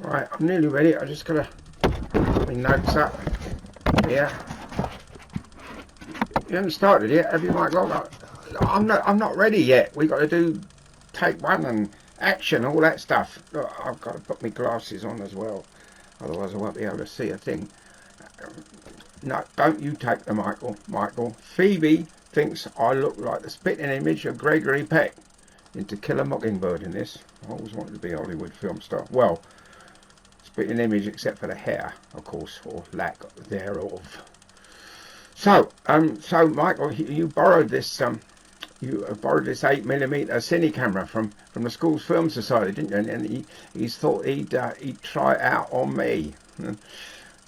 Right, I'm nearly ready. I just gotta put my notes up. Yeah. You haven't started yet, have you, Michael? I'm not ready yet. We got to do take one and action, all that stuff. Look, I've got to put my glasses on as well, otherwise I won't be able to see a thing. No, don't you take the Michael. Phoebe thinks I look like the spitting image of Gregory Peck in To Kill a Mockingbird in this. I always wanted to be a Hollywood film star. Well, spitting image except for the hair, of course, or lack thereof. So, Michael, you borrowed this you borrowed this 8mm cine camera from the school's film society, didn't you? And he's thought he'd try it out on me.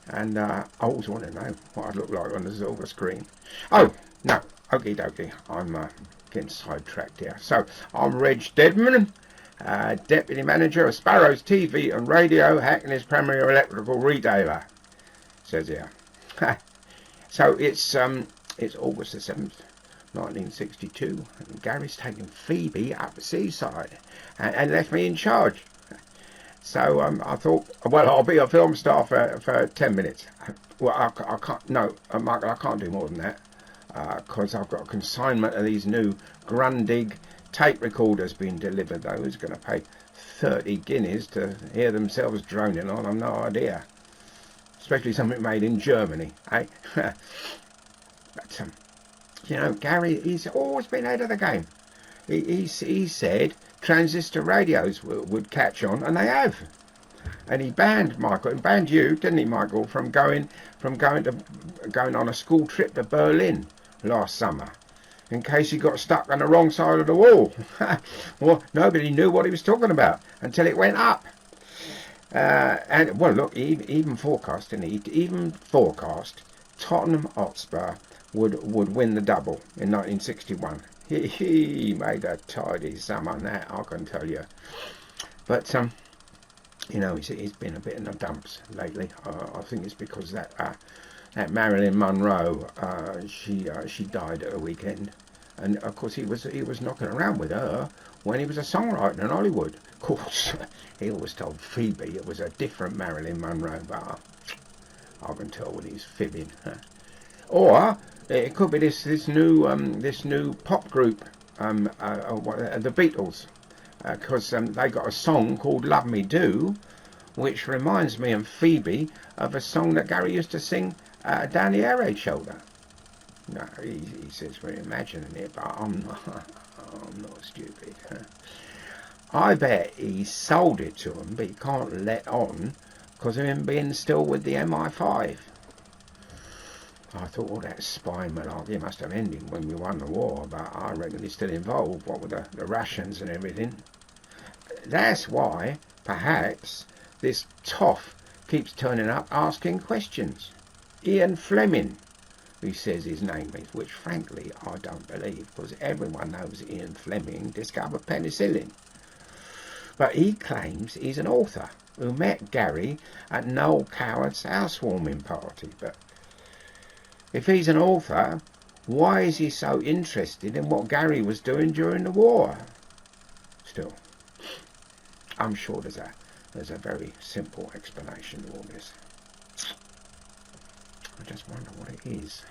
And I always want to know what I'd look like on the silver screen. Oh, no, okie dokie, I'm getting sidetracked here. So, I'm Reg Deadman, Deputy Manager of Sparrow's TV and Radio, Hackney's primary electrical retailer. Says here. So it's August the 7th, 1962, and Gary's taken Phoebe up the seaside and left me in charge. So I thought, well, I'll be a film star for 10 minutes. Well, I can't, no, Michael, I can't do more than that, because I've got a consignment of these new Grundig tape recorders being delivered. Those are going to pay 30 guineas to hear themselves droning on. I've no idea. Especially something made in Germany, eh? But, you know, Gary, he's always been ahead of the game. He said transistor radios would catch on, and they have. And he banned you, didn't he, Michael, from going on a school trip to Berlin last summer, in case he got stuck on the wrong side of the wall. Well, nobody knew what he was talking about until it went up. And well, look, he even forecast, didn't he? He even forecast Tottenham Hotspur would win the double in 1961. He made a tidy sum on that, I can tell you. But you know, he's been a bit in the dumps lately. I think it's because that Marilyn Monroe, she died at a weekend, and of course he was knocking around with her when he was a songwriter in Hollywood. Of course, he always told Phoebe it was a different Marilyn Monroe, but I can tell when he's fibbing. Or it could be this new pop group, the Beatles, because they got a song called "Love Me Do," which reminds me of Phoebe of a song that Gary used to sing down the air raid shoulder. No, he says we're imagining it, but I'm not stupid. I bet he sold it to him, but he can't let on because of him being still with the MI5. I thought all that spy malarkey must have ended when we won the war, but I reckon he's still involved, what with the rations and everything. That's why, perhaps, this toff keeps turning up asking questions. Ian Fleming, he says his name is, which frankly I don't believe, because everyone knows Ian Fleming discovered penicillin. But he claims he's an author who met Gary at Noel Coward's housewarming party. But if he's an author, why is he so interested in what Gary was doing during the war? Still, I'm sure there's a very simple explanation to all this. I just wonder what it is.